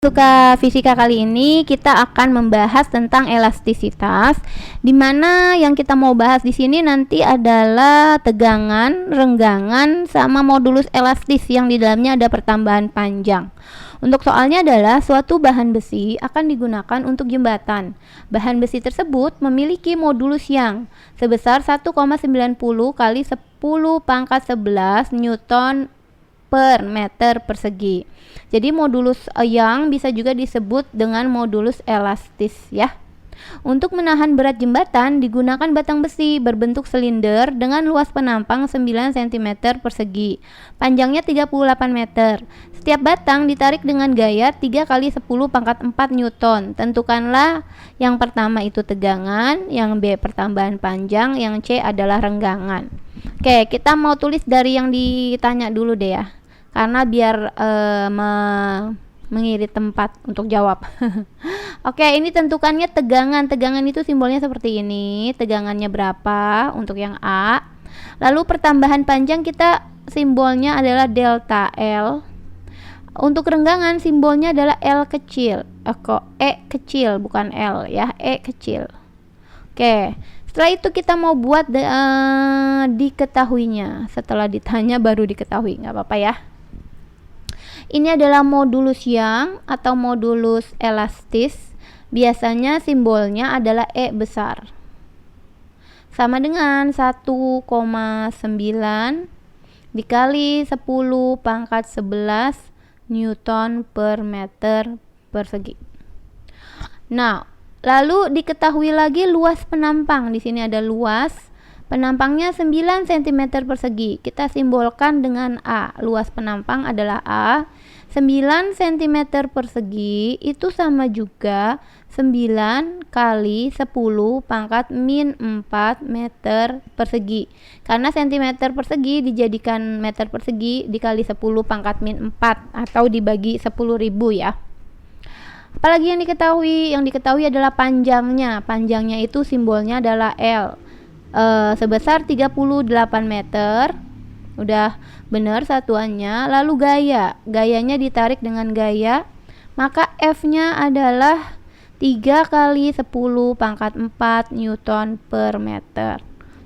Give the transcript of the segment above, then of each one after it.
Suka fisika kali ini kita akan membahas tentang elastisitas, di mana yang kita mau bahas di sini nanti adalah tegangan, renggangan, sama modulus elastis yang di dalamnya ada pertambahan panjang. Untuk soalnya adalah suatu bahan besi akan digunakan untuk jembatan. Bahan besi tersebut memiliki modulus yang sebesar 1,90 kali 10 pangkat 11 Newton per meter persegi. Jadi modulus yang bisa juga disebut dengan modulus elastis ya. Untuk menahan berat jembatan digunakan batang besi berbentuk silinder dengan luas penampang 9 cm persegi, panjangnya 38 meter. Setiap batang ditarik dengan gaya 3 kali 10 pangkat 4 Newton. Tentukanlah yang pertama itu tegangan, yang B pertambahan panjang, yang C adalah renggangan. Oke, kita mau tulis dari yang ditanya dulu deh ya, karena biar mengirit tempat untuk jawab. Oke, ini tentukannya tegangan. Tegangan itu simbolnya seperti ini. Tegangannya berapa untuk yang A. Lalu pertambahan panjang kita simbolnya adalah delta L. Untuk renggangan simbolnya adalah L kecil. E kecil bukan L ya, E kecil. Oke, setelah itu kita mau buat diketahuinya. Setelah ditanya baru diketahui, nggak apa-apa ya. Ini adalah modulus yang atau modulus elastis. Biasanya simbolnya adalah E besar. Sama dengan 1,9 dikali 10 pangkat 11 Newton per meter persegi. Nah, lalu diketahui lagi luas penampang. Di sini ada luas penampangnya 9 cm persegi. Kita simbolkan dengan A. Luas penampang adalah A. 9 cm persegi itu sama juga 9 kali 10 pangkat min 4 meter persegi. Karena cm persegi dijadikan meter persegi dikali 10 pangkat min 4 atau dibagi 10.000 ya. Apalagi yang diketahui? Yang diketahui adalah panjangnya. Panjangnya itu simbolnya adalah L. Sebesar 38 meter. Udah benar satuannya. Lalu gayanya ditarik dengan gaya, maka F-nya adalah 3 kali 10 pangkat 4 Newton per meter.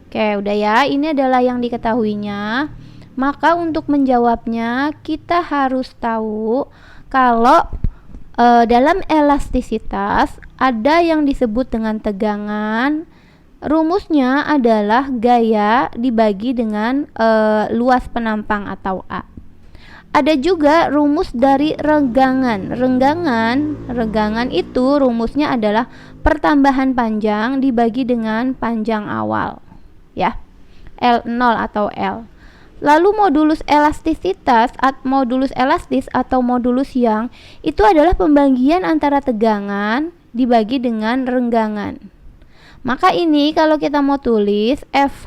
Oke, udah ya. Ini adalah yang diketahuinya. Maka untuk menjawabnya kita harus tahu kalau dalam elastisitas ada yang disebut dengan tegangan. Rumusnya adalah gaya dibagi dengan luas penampang atau A. Ada juga rumus dari renggangan. Renggangan itu rumusnya adalah pertambahan panjang dibagi dengan panjang awal. Ya. L0 atau L. Lalu modulus elastisitas, modulus elastis atau modulus yang itu adalah pembagian antara tegangan dibagi dengan renggangan. Maka ini kalau kita mau tulis F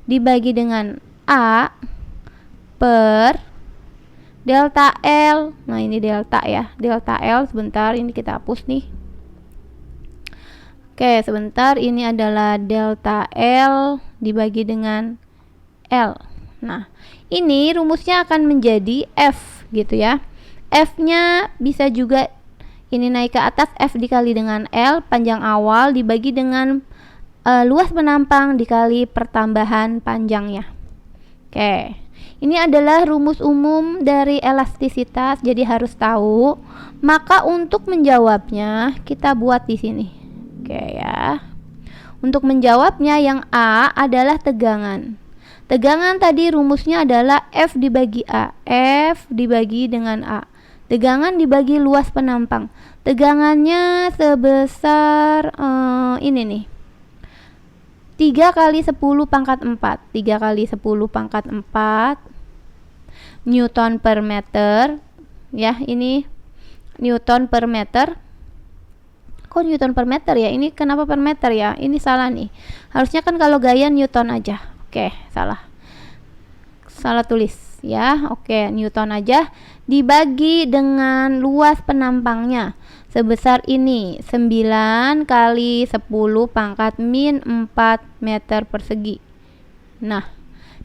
dibagi dengan A per delta L. Nah, ini delta ya. Delta L sebentar, ini kita hapus nih. Oke, sebentar, ini adalah delta L dibagi dengan L. Nah, ini rumusnya akan menjadi F gitu ya. F-nya bisa juga ini naik ke atas, F dikali dengan L panjang awal dibagi dengan luas penampang dikali pertambahan panjangnya. Oke, ini adalah rumus umum dari elastisitas, jadi harus tahu. Maka untuk menjawabnya kita buat di sini. Oke ya. Untuk menjawabnya yang A adalah tegangan. Tegangan tadi rumusnya adalah F dibagi A. F dibagi dengan A. Tegangan dibagi luas penampang. Tegangannya sebesar ini nih. 3 kali 10 pangkat 4. 3 kali 10 pangkat 4 Newton per meter. Ya, ini Newton per meter. Kok Newton per meter ya? Ini kenapa per meter ya? Ini salah nih. Harusnya kan kalau gaya Newton aja. Oke, salah tulis ya. Oke, Newton aja dibagi dengan luas penampangnya sebesar ini, 9 kali 10 pangkat min 4 meter persegi. Nah,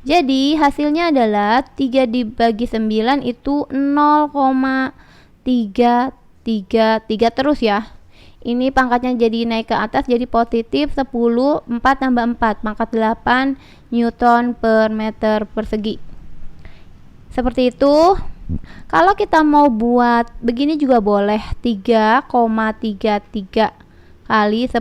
jadi hasilnya adalah 3 dibagi 9 itu 0,33 3 terus ya. Ini pangkatnya jadi naik ke atas jadi positif 10, 4 tambah 4 pangkat 8 Newton per meter persegi. Seperti itu. Kalau kita mau buat begini juga boleh, 3,33 kali 10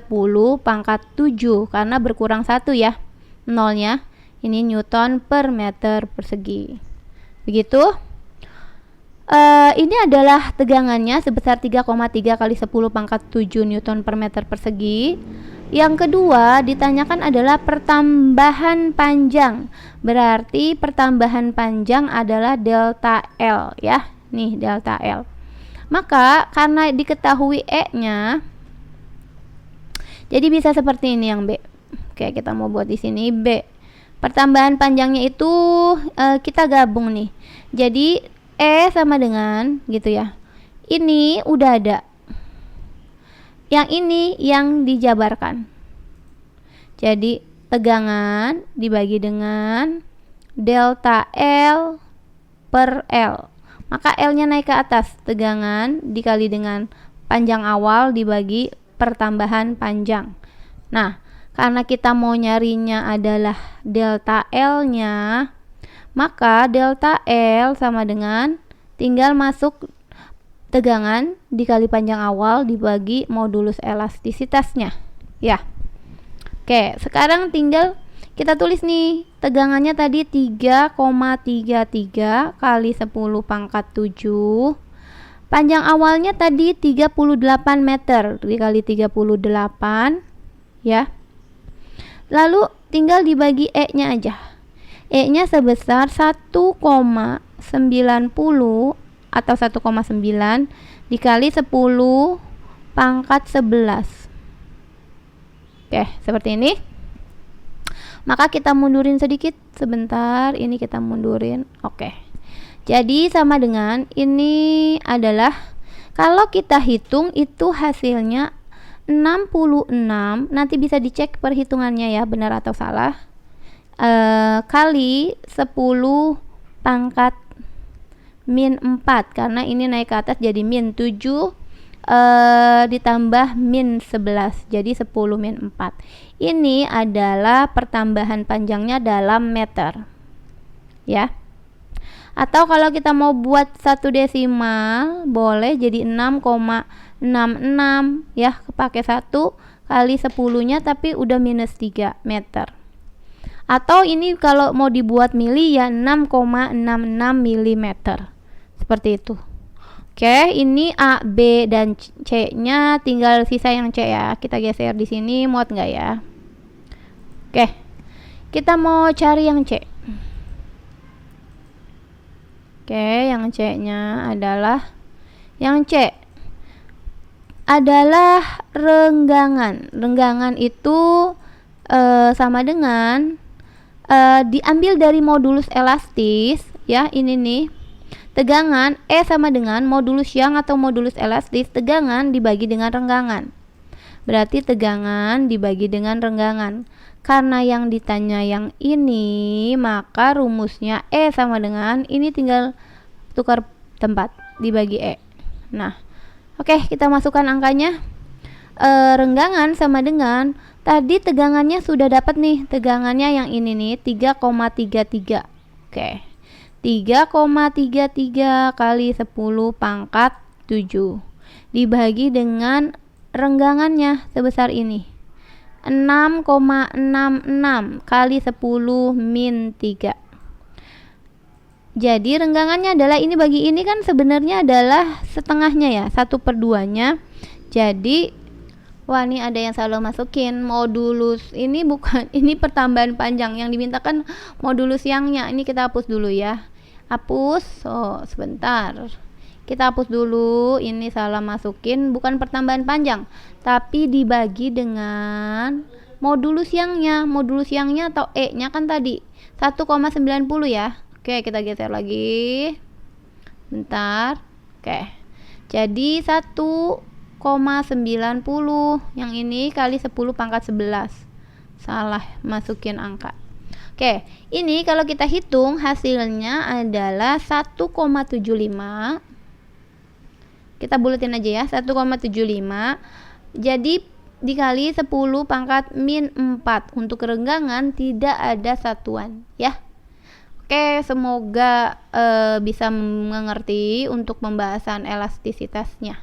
pangkat 7 karena berkurang 1 ya nolnya. Ini Newton per meter persegi. Begitu. Ini adalah tegangannya sebesar 3,3 kali 10 pangkat 7 Newton per meter persegi. Yang kedua ditanyakan adalah pertambahan panjang. Berarti pertambahan panjang adalah delta L ya. Nih delta L. Maka karena diketahui E-nya, jadi bisa seperti ini yang B. Oke, kita mau buat di sini B. Pertambahan panjangnya itu kita gabung nih. Jadi E sama dengan gitu ya. Ini udah ada. Yang ini yang dijabarkan. Jadi tegangan dibagi dengan delta L per L. Maka L-nya naik ke atas. Tegangan dikali dengan panjang awal dibagi pertambahan panjang. Nah, karena kita mau nyarinya adalah delta L-nya, maka delta L sama dengan tinggal masuk tegangan dikali panjang awal dibagi modulus elastisitasnya. Ya. Oke, sekarang tinggal kita tulis nih. Tegangannya tadi 3,33 kali 10 pangkat 7. Panjang awalnya tadi 38 meter dikali 38 ya. Lalu tinggal dibagi E-nya aja. E-nya sebesar 1,90 atau 1,9 dikali 10 pangkat 11. Oke, seperti ini. Maka kita mundurin sedikit sebentar. Ini kita mundurin. Oke. Jadi sama dengan ini adalah kalau kita hitung itu hasilnya 66. Nanti bisa dicek perhitungannya ya, benar atau salah. Kali 10 pangkat min 4 karena ini naik ke atas jadi min 7 ditambah min 11 jadi 10 min 4. Ini adalah pertambahan panjangnya dalam meter ya. Atau kalau kita mau buat 1 desimal boleh jadi 6,66 ya, kepake 1 kali 10 nya tapi udah minus 3 meter. Atau ini kalau mau dibuat mili ya 6,66 mm. Seperti itu. Oke, ini A, B dan C-nya tinggal sisa yang C ya. Kita geser di sini, muat nggak ya? Oke. Kita mau cari yang C. Oke, yang C-nya adalah yang C adalah renggangan. Renggangan itu sama dengan diambil dari modulus elastis ya, ini nih. Tegangan E sama dengan modulus yang atau modulus elastis tegangan dibagi dengan renggangan. Berarti tegangan dibagi dengan renggangan. Karena yang ditanya yang ini, maka rumusnya E sama dengan ini tinggal tukar tempat dibagi E. Nah, oke, kita masukkan angkanya. Renggangan sama dengan tadi tegangannya sudah dapat nih, tegangannya yang ini nih 3,33. Oke. 3,33 kali 10 pangkat 7 dibagi dengan renggangannya sebesar ini 6,66 kali 10 min 3. Jadi renggangannya adalah ini bagi ini kan sebenarnya adalah setengahnya ya, 1/2 nya. Jadi wah, ini ada yang salah masukin modulus. Ini bukan, ini pertambahan panjang yang dimintakan modulus yangnya. Ini kita hapus dulu ya. Hapus. Oh, sebentar. Kita hapus dulu. Ini salah masukin, bukan pertambahan panjang, tapi dibagi dengan modulus yangnya. Modulus yangnya atau E-nya kan tadi 1,90 ya. Oke, kita geser lagi. Bentar. Oke. Jadi 1,90 yang ini kali 10 pangkat 11. Salah masukin angka. Oke, ini kalau kita hitung hasilnya adalah 1,75 Kita bulatin aja ya, 1,75. Jadi dikali 10 pangkat min 4. Untuk kerenggangan tidak ada satuan ya. Oke, semoga bisa mengerti untuk pembahasan elastisitasnya.